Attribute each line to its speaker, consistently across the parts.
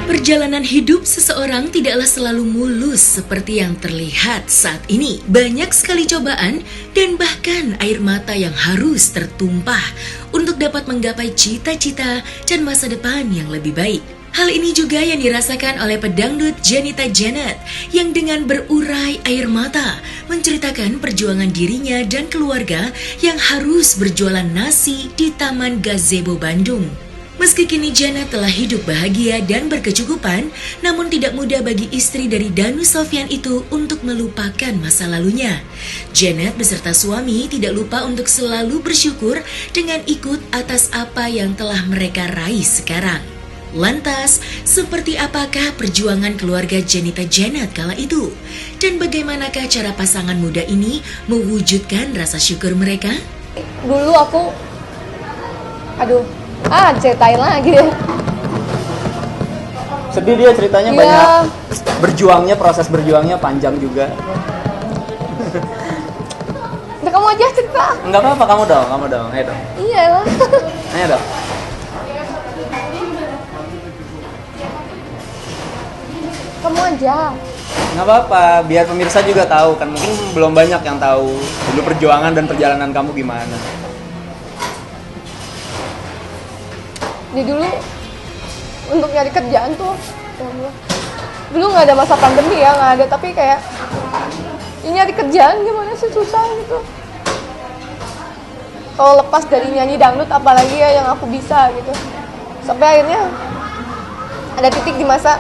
Speaker 1: Perjalanan hidup seseorang tidaklah selalu mulus seperti yang terlihat saat ini. Banyak sekali cobaan dan bahkan air mata yang harus tertumpah untuk dapat menggapai cita-cita dan masa depan yang lebih baik. Hal ini juga yang dirasakan oleh pedangdut Janita Janet yang dengan berurai air mata menceritakan perjuangan dirinya dan keluarga yang harus berjualan nasi di Taman Gazebo Bandung. Meski kini Janet telah hidup bahagia dan berkecukupan, namun tidak mudah bagi istri dari Danu Sofyan itu untuk melupakan masa lalunya. Janet beserta suami tidak lupa untuk selalu bersyukur dengan ikut atas apa yang telah mereka raih sekarang. Lantas, seperti apakah perjuangan keluarga Janita Janet kala itu? Dan bagaimanakah cara pasangan muda ini mewujudkan rasa syukur mereka?
Speaker 2: Dulu aku, ceritain lagi deh.
Speaker 3: Sedih dia ceritanya banyak. Berjuangnya, proses berjuangnya panjang juga.
Speaker 2: Udah kamu aja cerita.
Speaker 3: Enggak apa-apa, kamu dong. Ayo dong.
Speaker 2: Iya lah.
Speaker 3: Ayo dong.
Speaker 2: Kamu aja.
Speaker 3: Nggak apa-apa, biar pemirsa juga tahu kan. Mungkin belum banyak yang tahu dulu perjuangan dan perjalanan kamu gimana.
Speaker 2: Jadi dulu untuk nyari kerjaan tuh, dulu nggak ada masa pandemi ya, nggak ada, tapi kayak ini nyari kerjaan gimana sih, susah gitu. Kalau lepas dari nyanyi dangdut apalagi ya yang aku bisa gitu. Sampai akhirnya ada titik di masa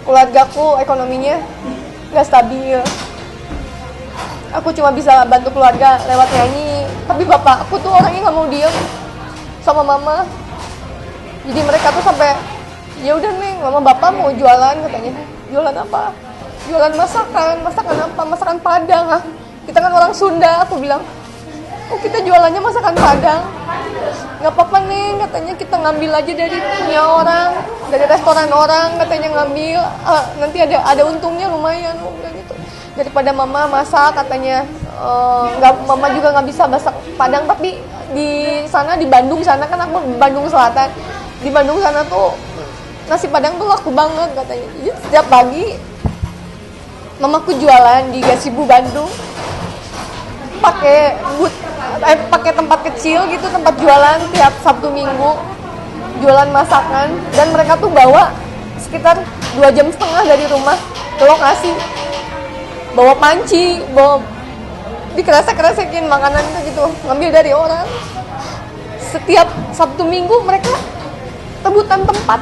Speaker 2: keluargaku ekonominya nggak stabil. Aku cuma bisa bantu keluarga lewat nyanyi, tapi bapak aku tuh orangnya nggak mau diem sama mama. Jadi mereka tuh sampai, ya udah nih, mama bapak mau jualan katanya. Jualan apa? Jualan masakan apa? Masakan Padang. Kita kan orang Sunda, aku bilang. Oh, kita jualannya masakan Padang. Nggak apa-apa nih, katanya kita ngambil aja dari punya orang, dari restoran orang, katanya ngambil. Nanti ada untungnya lumayan, gitu. Daripada mama masak, katanya. Mama juga nggak bisa masak Padang, tapi di sana, di Bandung sana, kan aku Bandung Selatan, di Bandung sana tuh nasi Padang tuh laku banget katanya. Jadi setiap pagi mamaku jualan di Gazebo Bandung, pakai tempat kecil gitu, tempat jualan tiap Sabtu Minggu, jualan masakan. Dan mereka tuh bawa sekitar 2,5 jam dari rumah ke lokasi, bawa panci, dikeresek-keresekin makanan gitu, ngambil dari orang. Setiap Sabtu Minggu mereka rebutan tempat.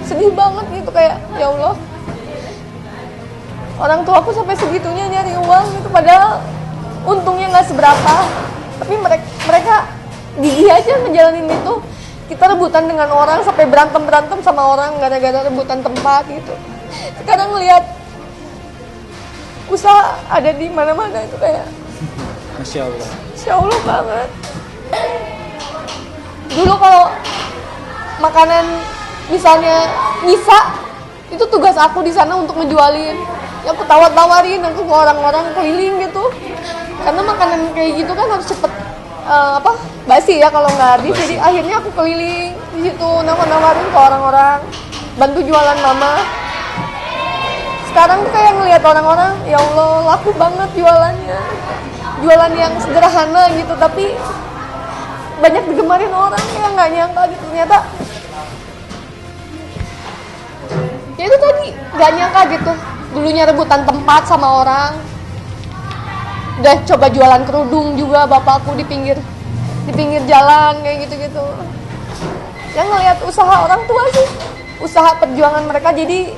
Speaker 2: Sedih banget gitu, kayak ya Allah, orang tua aku sampai segitunya nyari uang gitu, padahal untungnya nggak seberapa, tapi mereka gigih aja ngejalanin itu. Kita rebutan dengan orang, sampai berantem sama orang gara-gara rebutan tempat gitu. Sekarang ngelihat usaha ada di mana-mana itu kayak Masya Allah banget. Dulu kalau makanan misalnya nyisa, itu tugas aku di sana untuk ngejualin. Ya aku tawarin aku ke orang-orang keliling gitu. Karena makanan kayak gitu kan harus cepet basi ya kalau nggak habis. Jadi akhirnya aku keliling di situ, nawarin ke orang-orang, bantu jualan mama. Sekarang tuh kayak ngelihat orang-orang, ya Allah, laku banget jualannya. Jualan yang sederhana gitu, tapi banyak digemarin orang, yang nggak nyangka gitu. Ternyata ya itu tadi, nggak nyangka gitu. Dulunya rebutan tempat sama orang, udah coba jualan kerudung juga bapakku di pinggir jalan kayak gitu. Yang ngelihat usaha orang tua sih, usaha perjuangan mereka. Jadi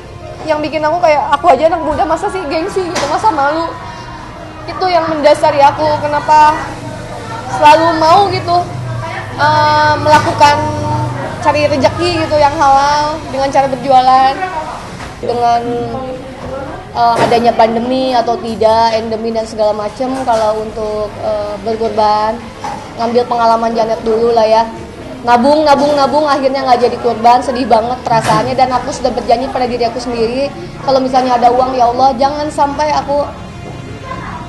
Speaker 2: yang bikin aku kayak, aku aja anak muda masa sih gengsi gitu, masa malu. Itu yang mendasari aku kenapa selalu mau gitu melakukan cari rezeki gitu yang halal dengan cara berjualan. Dengan adanya pandemi atau tidak, endemi dan segala macam, kalau untuk berkorban, ngambil pengalaman Janet dulu lah ya. Nabung, akhirnya nggak jadi korban, sedih banget perasaannya. Dan aku sudah berjanji pada diri aku sendiri, kalau misalnya ada uang, ya Allah jangan sampai aku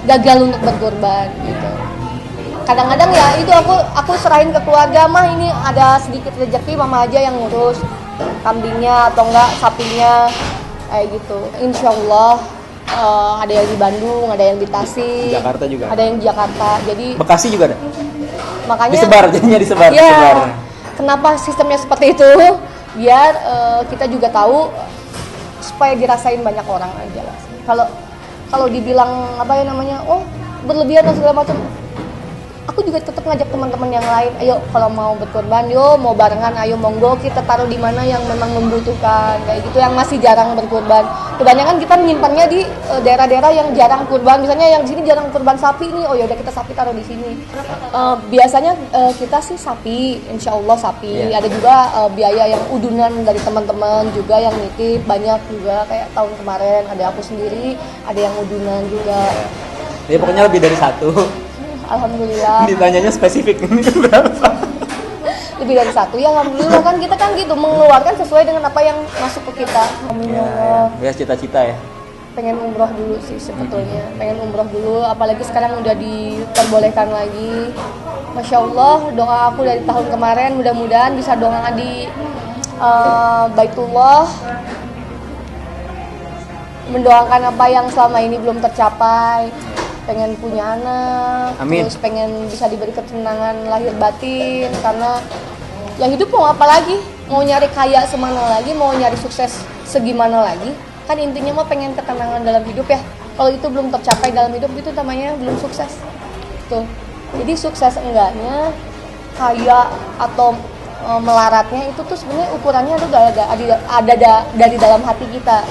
Speaker 2: gagal untuk berkorban gitu. Kadang-kadang ya itu aku serahin ke keluarga, mah ini ada sedikit rezeki mama aja yang ngurus kambingnya atau enggak sapinya kayak gitu. Insya Allah ada yang di Bandung, ada yang di Tasik,
Speaker 3: Jakarta juga
Speaker 2: ada yang di Jakarta. Jadi
Speaker 3: Bekasi juga ada.
Speaker 2: makanya
Speaker 3: Disebar, jadinya disebar.
Speaker 2: ya,
Speaker 3: disebar.
Speaker 2: kenapa sistemnya seperti itu? Biar kita juga tahu supaya dirasain banyak orang aja lah. Kalau dibilang apa ya namanya, oh berlebihan dan segala macam, aku juga tetap ngajak teman-teman yang lain, ayo kalau mau berkorban, yo mau barengan, ayo monggo kita taruh di mana yang memang membutuhkan, kayak gitu, yang masih jarang berkorban. Kebanyakan kita menyimpannya di daerah-daerah yang jarang kurban, misalnya yang di sini jarang kurban sapi nih, oh ya udah kita sapi taruh di sini. Biasanya kita sih sapi, insya Allah sapi.
Speaker 3: Yeah.
Speaker 2: Ada juga biaya yang udunan dari teman-teman juga yang nitip, banyak juga kayak tahun kemarin ada aku sendiri, ada yang udunan juga.
Speaker 3: Ya pokoknya lebih dari satu.
Speaker 2: Alhamdulillah.
Speaker 3: Ditanyanya spesifik ini berapa?
Speaker 2: Lebih dari satu ya, alhamdulillah kan kita kan gitu mengeluarkan sesuai dengan apa yang masuk ke kita.
Speaker 3: Ya cita-cita ya.
Speaker 2: Pengen umroh dulu sih sebetulnya, pengen umroh dulu, apalagi sekarang udah diperbolehkan lagi. Masya Allah, doa aku dari tahun kemarin mudah-mudahan bisa doa di Baitullah, mendoakan apa yang selama ini belum tercapai. Pengen punya anak,
Speaker 3: Amin.
Speaker 2: Terus pengen bisa diberi ketenangan lahir batin, karena ya hidup mau apa lagi, mau nyari kaya semana lagi, mau nyari sukses segimana lagi, kan intinya mau pengen ketenangan dalam hidup ya. Kalau itu belum tercapai dalam hidup, itu namanya belum sukses tuh. Jadi sukses enggaknya, kaya atau melaratnya itu tuh sebenarnya ukurannya tuh ada dari dalam hati kita.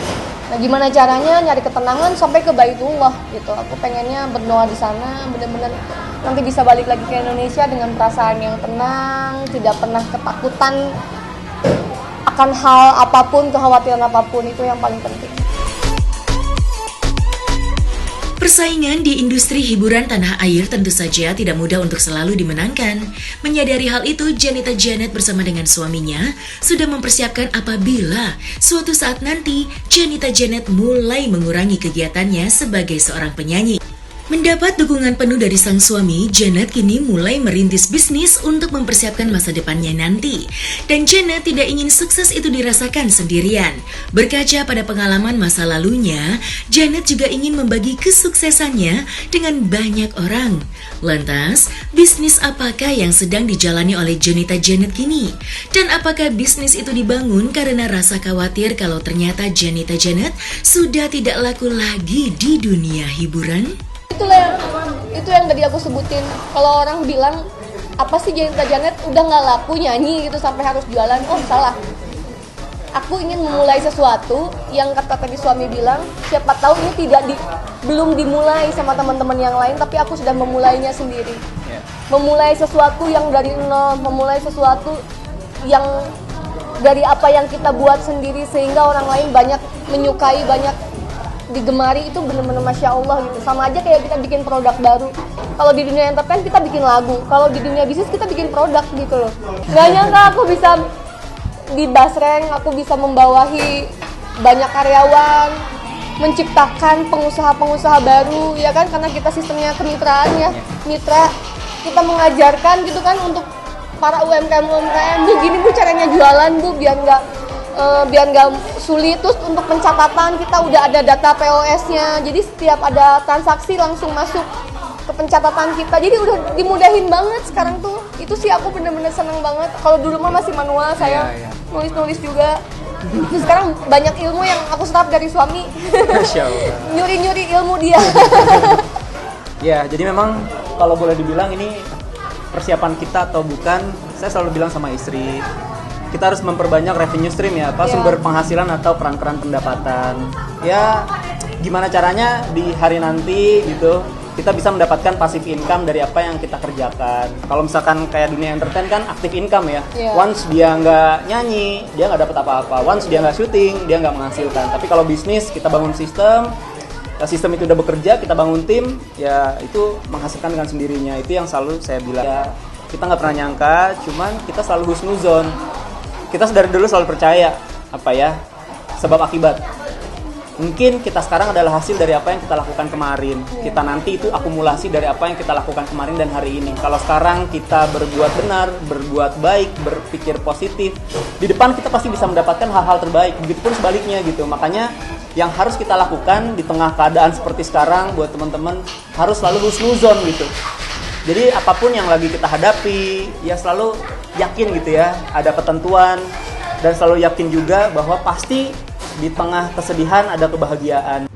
Speaker 2: Nah, gimana caranya nyari ketenangan sampai ke Baitullah gitu. Aku pengennya berdoa di sana, benar-benar nanti bisa balik lagi ke Indonesia dengan perasaan yang tenang, tidak pernah ketakutan akan hal apapun, kekhawatiran apapun, itu yang paling penting.
Speaker 1: Persaingan di industri hiburan tanah air tentu saja tidak mudah untuk selalu dimenangkan. Menyadari hal itu, Janita Janet bersama dengan suaminya sudah mempersiapkan apabila suatu saat nanti Janita Janet mulai mengurangi kegiatannya sebagai seorang penyanyi. Mendapat dukungan penuh dari sang suami, Janet kini mulai merintis bisnis untuk mempersiapkan masa depannya nanti. Dan Janet tidak ingin sukses itu dirasakan sendirian. Berkaca pada pengalaman masa lalunya, Janet juga ingin membagi kesuksesannya dengan banyak orang. Lantas, bisnis apakah yang sedang dijalani oleh Janita Janet kini? Dan apakah bisnis itu dibangun karena rasa khawatir kalau ternyata Janita Janet sudah tidak laku lagi di dunia hiburan?
Speaker 2: Itu yang tadi aku sebutin. Kalau orang bilang apa sih Janita Janet udah nggak laku nyanyi gitu sampai harus jualan, oh salah. Aku ingin memulai sesuatu yang kata tadi suami bilang, siapa tahu ini belum dimulai sama teman-teman yang lain, tapi aku sudah memulainya sendiri. Memulai sesuatu yang dari nol, memulai sesuatu yang dari apa yang kita buat sendiri sehingga orang lain banyak menyukai, banyak digemari, itu benar-benar Masya Allah gitu. Sama aja kayak kita bikin produk baru. Kalau di dunia entertain kita bikin lagu, kalau di dunia bisnis kita bikin produk gitu loh. Gak nyangka aku bisa di Basreng, aku bisa membawahi banyak karyawan, menciptakan pengusaha-pengusaha baru, ya kan, karena kita sistemnya kemitraan ya, mitra. Kita mengajarkan gitu kan untuk para UMKM, Bu gini Bu caranya jualan Bu, biar nggak sulit. Terus untuk pencatatan kita udah ada data POS-nya, jadi setiap ada transaksi langsung masuk ke pencatatan kita, jadi udah dimudahin banget sekarang tuh. Itu sih aku bener-bener seneng banget. Kalau dulu mah masih manual, saya nulis-nulis juga. Terus sekarang banyak ilmu yang aku serap dari suami.
Speaker 3: Masya Allah.
Speaker 2: Nyuri-nyuri ilmu dia.
Speaker 3: Ya, jadi memang kalau boleh dibilang ini persiapan kita atau bukan, saya selalu bilang sama istri, kita harus memperbanyak revenue stream ya, sumber penghasilan atau peran-peran pendapatan. Ya, gimana caranya di hari nanti gitu, kita bisa mendapatkan passive income dari apa yang kita kerjakan. Kalau misalkan kayak dunia entertain kan active income ya. Once dia nggak nyanyi, dia nggak dapat apa-apa. Once dia nggak syuting, dia nggak menghasilkan. Tapi kalau bisnis, kita bangun sistem itu udah bekerja, kita bangun tim, ya itu menghasilkan dengan sendirinya. Itu yang selalu saya bilang. Ya, kita nggak pernah nyangka, cuman kita selalu husnuzon. Kita dari dulu selalu percaya, sebab akibat. Mungkin kita sekarang adalah hasil dari apa yang kita lakukan kemarin. Kita nanti itu akumulasi dari apa yang kita lakukan kemarin dan hari ini. Kalau sekarang kita berbuat benar, berbuat baik, berpikir positif, di depan kita pasti bisa mendapatkan hal-hal terbaik. Begitupun sebaliknya gitu. Makanya yang harus kita lakukan di tengah keadaan seperti sekarang buat teman-teman harus selalu husnuzon gitu. Jadi apapun yang lagi kita hadapi, ya selalu yakin gitu ya, ada ketentuan, dan selalu yakin juga bahwa pasti di tengah kesedihan ada kebahagiaan.